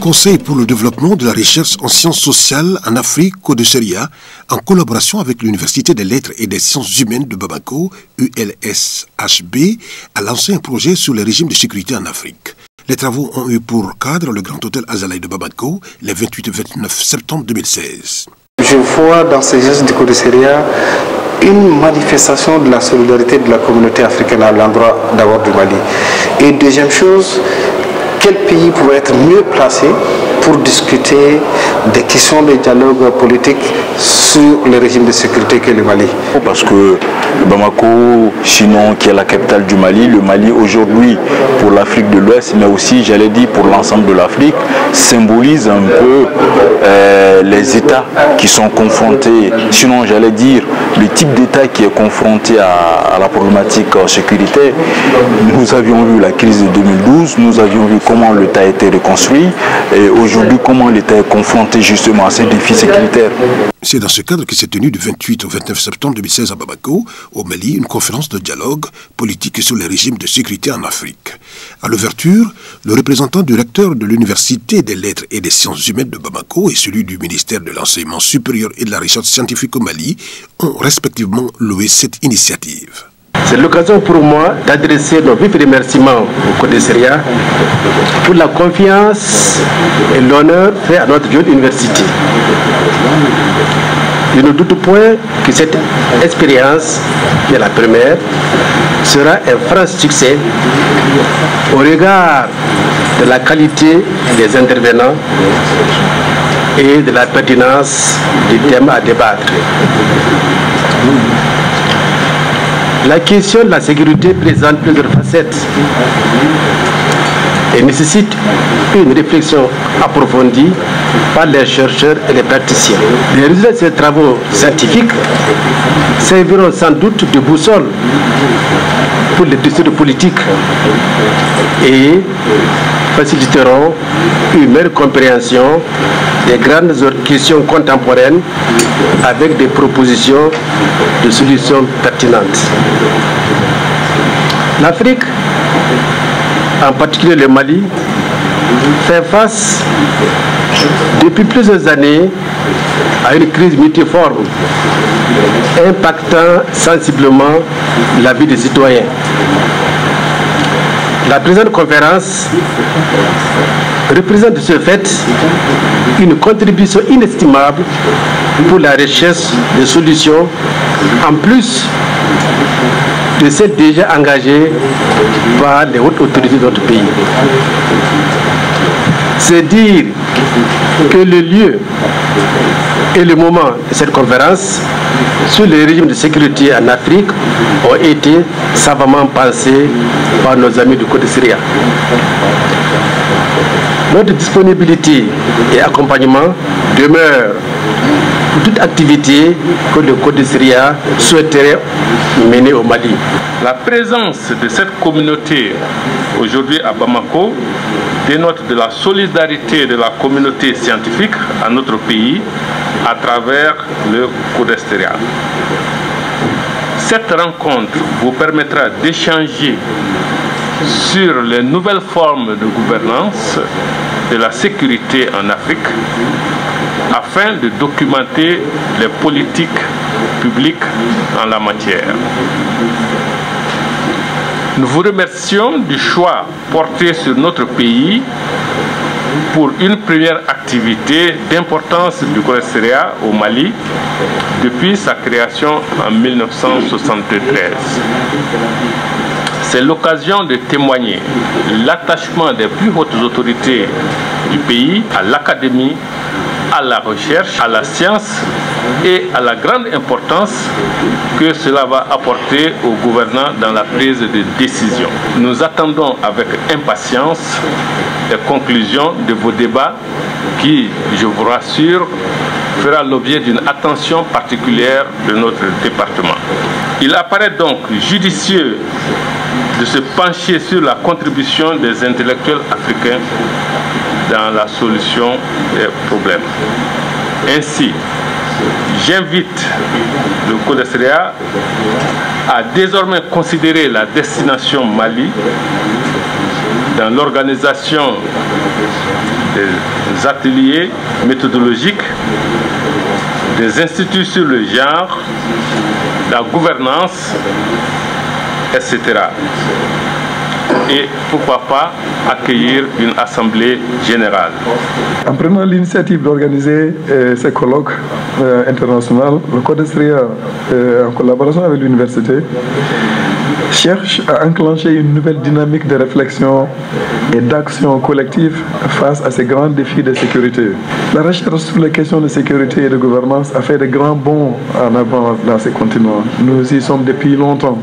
Conseil pour le développement de la recherche en sciences sociales en Afrique, CODESERIA, en collaboration avec l'Université des lettres et des sciences humaines de Bamako, ULSHB, a lancé un projet sur les régimes de sécurité en Afrique. Les travaux ont eu pour cadre le Grand Hôtel Azalaï de Bamako, les 28 et 29 septembre 2016. Je vois dans ces gestes du CODESERIA une manifestation de la solidarité de la communauté africaine à l'endroit d'abord du Mali. Et deuxième chose, quel pays pourrait être mieux placé pour discuter des questions de dialogue politique sur le régime de sécurité que le Mali? Parce que Bamako, sinon qui est la capitale du Mali, le Mali aujourd'hui pour l'Afrique de l'Ouest, mais aussi j'allais dire pour l'ensemble de l'Afrique, symbolise un peu les États qui sont confrontés, sinon j'allais dire le type d'État qui est confronté à la problématique sécuritaire. Nous avions vu la crise de 2012, nous avions vu comment l'État a été reconstruit et aujourd'hui comment l'État est confronté justement à ces défis sécuritaires. C'est dans ce cadre que s'est tenue du 28 au 29 septembre 2016 à Bamako, au Mali, une conférence de dialogue politique sur les régimes de sécurité en Afrique. À l'ouverture, le représentant du recteur de l'Université des lettres et des sciences humaines de Bamako et celui du ministère de l'enseignement supérieur et de la recherche scientifique au Mali ont respectivement loué cette initiative. C'est l'occasion pour moi d'adresser nos vifs remerciements au CODESERIA pour la confiance et l'honneur fait à notre jeune université. Je ne doute point que cette expérience, qui est la première, sera un franc succès au regard de la qualité des intervenants et de la pertinence du thème à débattre. La question de la sécurité présente plusieurs facettes et nécessite une réflexion approfondie par les chercheurs et les praticiens. Les résultats de ces travaux scientifiques serviront sans doute de boussole pour les décideurs politiques et faciliteront une meilleure compréhension des grandes questions contemporaines avec des propositions de solutions pertinentes. L'Afrique, en particulier le Mali, fait face depuis plusieurs années à une crise multiforme impactant sensiblement la vie des citoyens. La présente conférence représente de ce fait une contribution inestimable pour la recherche de solutions en plus de celles déjà engagées par les hautes autorités de notre pays. C'est dire que le lieu et le moment de cette conférence sur les régimes de sécurité en Afrique ont été savamment pensés par nos amis du CODESERIA. Notre disponibilité et accompagnement demeurent pour toute activité que le CODESERIA souhaiterait mener au Mali. La présence de cette communauté aujourd'hui à Bamako dénote de la solidarité de la communauté scientifique à notre pays à travers le CODESERIA. Cette rencontre vous permettra d'échanger sur les nouvelles formes de gouvernance de la sécurité en Afrique afin de documenter les politiques publiques en la matière. Nous vous remercions du choix porté sur notre pays pour une première activité d'importance du CODESERIA au Mali depuis sa création en 1973. C'est l'occasion de témoigner l'attachement des plus hautes autorités du pays à l'académie, à la recherche, à la science et à la grande importance que cela va apporter aux gouvernants dans la prise de décision. Nous attendons avec impatience les conclusions de vos débats qui, je vous rassure, fera l'objet d'une attention particulière de notre département. Il apparaît donc judicieux de se pencher sur la contribution des intellectuels africains dans la solution des problèmes. Ainsi, j'invite le CODESERIA à désormais considérer la destination Mali dans l'organisation des ateliers méthodologiques, des instituts sur le genre, la gouvernance, etc. Et pourquoi pas accueillir une assemblée générale. En prenant l'initiative d'organiser ces colloques internationaux, le CODESRIA, en collaboration avec l'université, cherche à enclencher une nouvelle dynamique de réflexion et d'action collective face à ces grands défis de sécurité. La recherche sur les questions de sécurité et de gouvernance a fait de grands bonds en avant dans ces continents. Nous y sommes depuis longtemps.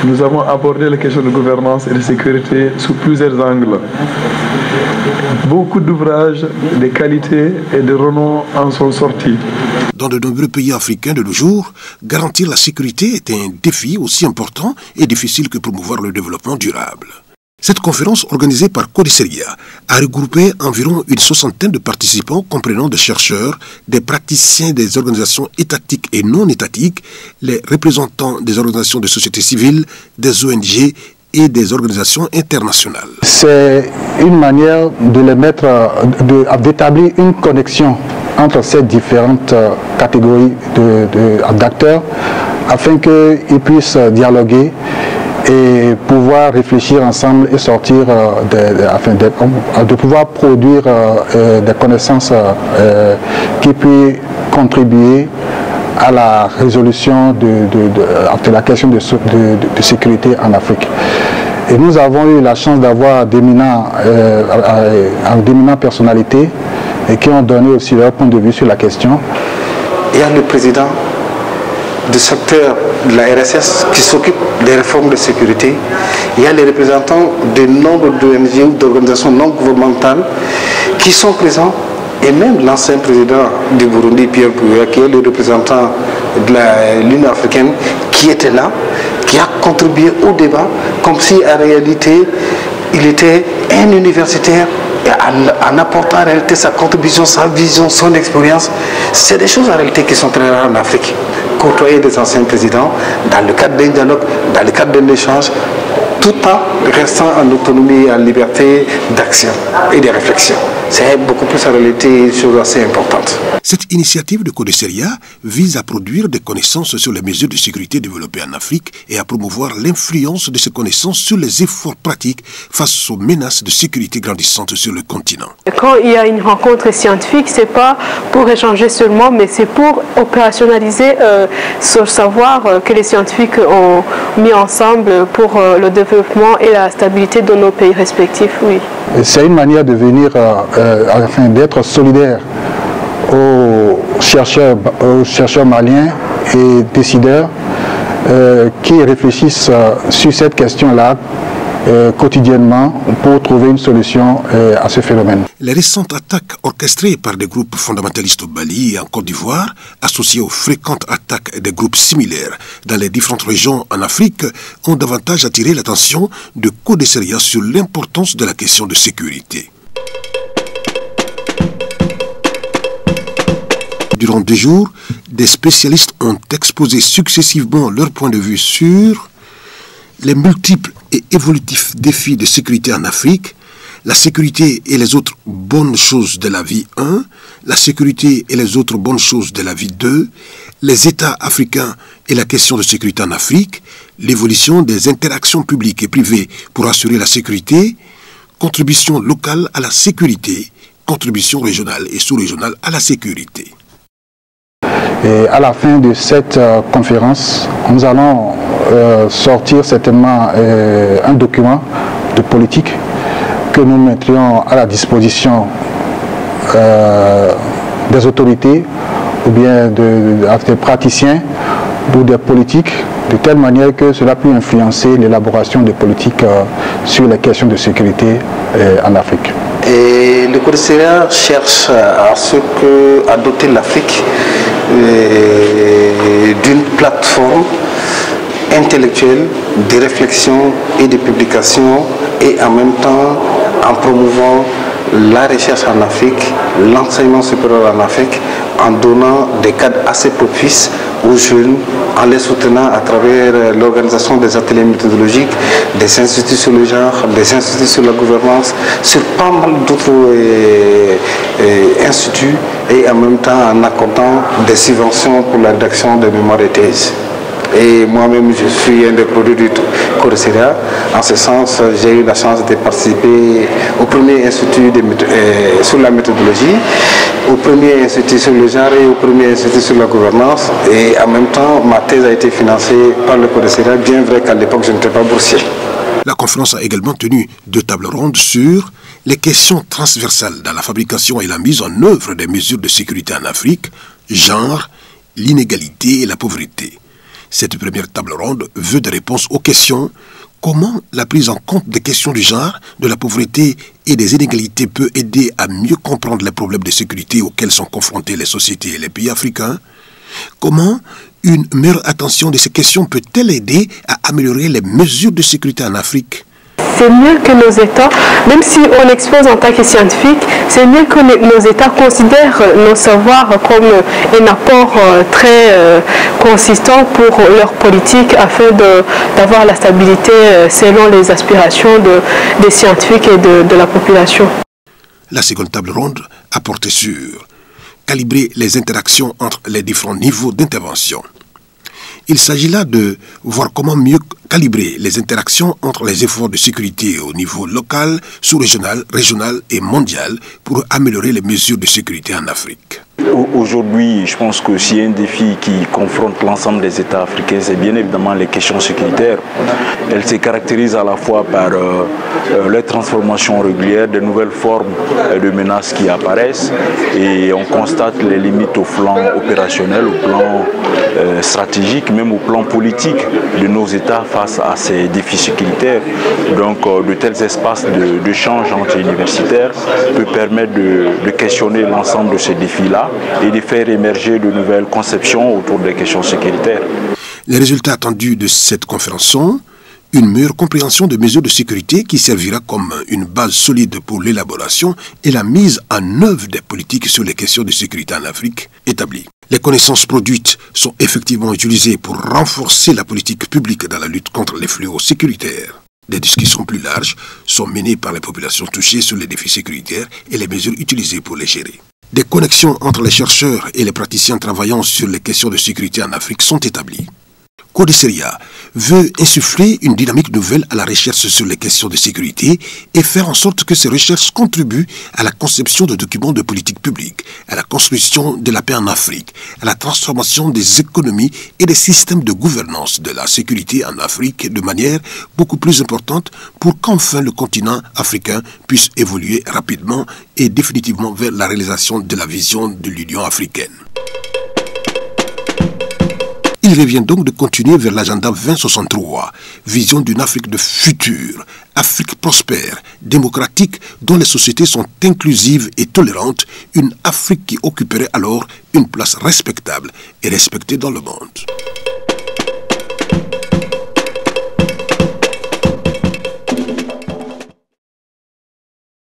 Nous avons abordé les questions de gouvernance et de sécurité sous plusieurs angles. Beaucoup d'ouvrages de qualité et de renom en sont sortis. Dans de nombreux pays africains de nos jours, garantir la sécurité est un défi aussi important et difficile que promouvoir le développement durable. Cette conférence organisée par CODESRIA a regroupé environ une soixantaine de participants comprenant des chercheurs, des praticiens des organisations étatiques et non étatiques, les représentants des organisations de société civile, des ONG et des organisations internationales. C'est une manière de les mettre, d'établir une connexion entre ces différentes catégories d'acteurs afin qu'ils puissent dialoguer et pouvoir réfléchir ensemble et sortir, afin de pouvoir produire des connaissances qui puissent contribuer à la résolution de la question de sécurité en Afrique. Et nous avons eu la chance d'avoir d'éminentes personnalités et qui ont donné aussi leur point de vue sur la question. Il y a le président du secteur de la RSS qui s'occupe des réformes de sécurité. Il y a les représentants de nombre d'ONG ou d'organisations non gouvernementales qui sont présents, et même l'ancien président du Burundi, Pierre Buyoya, qui est le représentant de l'Union africaine, qui était là, qui a contribué au débat, comme si en réalité il était un universitaire, et en apportant en réalité sa contribution, sa vision, son expérience. C'est des choses en réalité qui sont très rares en Afrique. Côtoyer des anciens présidents dans le cadre d'un dialogue, dans le cadre d'un échange, tout en restant en autonomie et en liberté d'action et de réflexion. C'est beaucoup plus en réalité une chose assez importante. Cette initiative de CODESRIA vise à produire des connaissances sur les mesures de sécurité développées en Afrique et à promouvoir l'influence de ces connaissances sur les efforts pratiques face aux menaces de sécurité grandissantes sur le continent. Quand il y a une rencontre scientifique, ce n'est pas pour échanger seulement, mais c'est pour opérationnaliser ce savoir que les scientifiques ont mis ensemble pour le développement et la stabilité de nos pays respectifs. Oui. C'est une manière de venir, afin d'être solidaire aux chercheurs maliens et décideurs qui réfléchissent sur cette question-là quotidiennement pour trouver une solution à ce phénomène. Les récentes attaques orchestrées par des groupes fondamentalistes au Mali et en Côte d'Ivoire, associées aux fréquentes attaques des groupes similaires dans les différentes régions en Afrique, ont davantage attiré l'attention de CODESRIA sur l'importance de la question de sécurité. Durant 2 jours, des spécialistes ont exposé successivement leur point de vue sur les multiples et évolutifs défis de sécurité en Afrique, la sécurité et les autres bonnes choses de la vie 1, la sécurité et les autres bonnes choses de la vie 2, les États africains et la question de sécurité en Afrique, l'évolution des interactions publiques et privées pour assurer la sécurité, contribution locale à la sécurité, contribution régionale et sous-régionale à la sécurité. Et à la fin de cette conférence, nous allons sortir certainement un document de politique que nous mettrions à la disposition des autorités ou bien des praticiens ou des politiques, de telle manière que cela puisse influencer l'élaboration des politiques sur les questions de sécurité en Afrique. Et le CODESRIA cherche à doter l'Afrique d'une plateforme intellectuelle de réflexion et de publication, et en même temps en promouvant la recherche en Afrique, l'enseignement supérieur en Afrique, en donnant des cadres assez propices aux jeunes, en les soutenant à travers l'organisation des ateliers méthodologiques, des instituts sur le genre, des instituts sur la gouvernance, sur pas mal d'autres instituts, et en même temps en accordant des subventions pour la rédaction de mémoires et thèses. Et moi-même, je suis un des produits du Codeseria. En ce sens, j'ai eu la chance de participer au premier institut sur la méthodologie, au premier institut sur le genre et au premier institut sur la gouvernance. Et en même temps, ma thèse a été financée par le Codeseria, bien vrai qu'à l'époque, je n'étais pas boursier. La conférence a également tenu 2 tables rondes sur les questions transversales dans la fabrication et la mise en œuvre des mesures de sécurité en Afrique, genre, l'inégalité et la pauvreté. Cette première table ronde veut des réponses aux questions: comment la prise en compte des questions du genre, de la pauvreté et des inégalités peut aider à mieux comprendre les problèmes de sécurité auxquels sont confrontés les sociétés et les pays africains? Comment une meilleure attention de ces questions peut-elle aider à améliorer les mesures de sécurité en Afrique? C'est mieux que nos États, même si on expose en tant que scientifique, c'est mieux que nos États considèrent nos savoirs comme un apport très consistant pour leur politique afin d'avoir la stabilité selon les aspirations des scientifiques et de la population. La seconde table ronde a porté sur calibrer les interactions entre les différents niveaux d'intervention. Il s'agit là de voir comment mieux calibrer les interactions entre les efforts de sécurité au niveau local, sous-régional, régional et mondial pour améliorer les mesures de sécurité en Afrique. Aujourd'hui, je pense que s'il y a un défi qui confronte l'ensemble des États africains, c'est bien évidemment les questions sécuritaires. Elles se caractérisent à la fois par les transformations régulières, de nouvelles formes de menaces qui apparaissent, et on constate les limites au plan opérationnel, au plan stratégique, même au plan politique de nos États face à ces défis sécuritaires. Donc de tels espaces d'échange entre universitaires peuvent permettre de questionner l'ensemble de ces défis-là et de faire émerger de nouvelles conceptions autour des questions sécuritaires. Les résultats attendus de cette conférence sont une meilleure compréhension des mesures de sécurité qui servira comme une base solide pour l'élaboration et la mise en œuvre des politiques sur les questions de sécurité en Afrique établies. Les connaissances produites sont effectivement utilisées pour renforcer la politique publique dans la lutte contre les fléaux sécuritaires. Des discussions plus larges sont menées par les populations touchées sur les défis sécuritaires et les mesures utilisées pour les gérer. Des connexions entre les chercheurs et les praticiens travaillant sur les questions de sécurité en Afrique sont établies. Codeseria veut insuffler une dynamique nouvelle à la recherche sur les questions de sécurité et faire en sorte que ces recherches contribuent à la conception de documents de politique publique, à la construction de la paix en Afrique, à la transformation des économies et des systèmes de gouvernance de la sécurité en Afrique de manière beaucoup plus importante pour qu'enfin le continent africain puisse évoluer rapidement et définitivement vers la réalisation de la vision de l'Union africaine. Il revient donc de continuer vers l'agenda 2063, vision d'une Afrique de futur, Afrique prospère, démocratique, dont les sociétés sont inclusives et tolérantes, une Afrique qui occuperait alors une place respectable et respectée dans le monde.